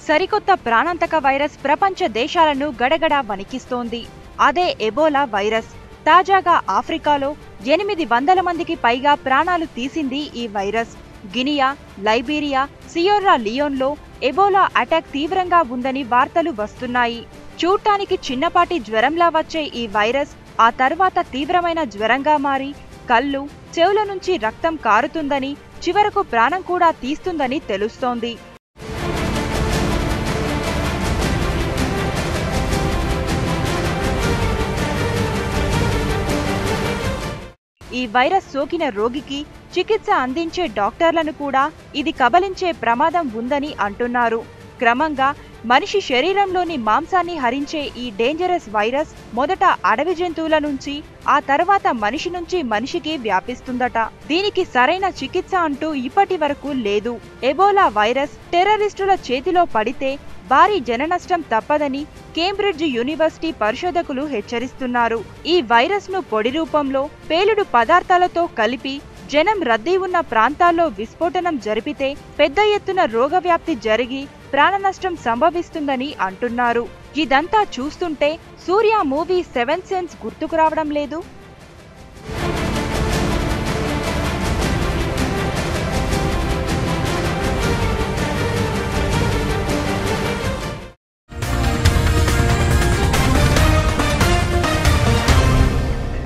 సరికొత్త ప్రాణాంతక వైరస్ ప్రపంచ దేశాలను గడగడ వణికిస్తోంది. అదే ఎబోలా వైరస్. తాజాగా ఆఫ్రికాలో 800 మందికి పైగా ప్రాణాలు తీసింది ఈ వైరస్. గినియా, లైబీరియా, సియెర్రా లియోన్లో ఎబోలా అటాక్ తీవ్రంగా ఉందని వార్తలు వస్తున్నాయి. చూడటానికి చిన్నపాటి జ్వరంలా వచ్చే ఈ వైరస్ ఆ తర్వాత తీవ్రమైన జ్వరంగా మారి కళ్ళు, చెవుల నుంచి రక్తం కారుతుందని, చివరకు ప్రాణం కూడా తీస్తుందని తెలుస్తోంది. ఈ వైరస్ సోకిన రోగికి చికిత్స అందించే డాక్టర్లను కూడా ఇది కబలించే ప్రమాదం ఉందని అంటున్నారు. క్రమంగా మనిషి శరీరంలోని మాంసాన్ని హరించే ఈ డేంజరస్ వైరస్ మొదట అడవి జంతువుల నుంచి, ఆ తర్వాత మనిషి నుంచి మనిషికి వ్యాపిస్తుందట. దీనికి సరైన చికిత్స అంటూ ఇప్పటి వరకు లేదు. ఎబోలా వైరస్ టెర్రరిస్టుల చేతిలో పడితే భారీ జననష్టం తప్పదని కేంబ్రిడ్జ్ యూనివర్సిటీ పరిశోధకులు హెచ్చరిస్తున్నారు. ఈ వైరస్ ను పొడి రూపంలో పేలుడు పదార్థాలతో కలిపి జనం రద్దీ ఉన్న ప్రాంతాల్లో విస్ఫోటనం జరిపితే పెద్ద ఎత్తున రోగవ్యాప్తి జరిగి ప్రాణనష్టం సంభవిస్తుందని అంటున్నారు. ఇదంతా చూస్తుంటే సూర్య మూవీ 7 సెన్స్ గుర్తుకు రావడం లేదు?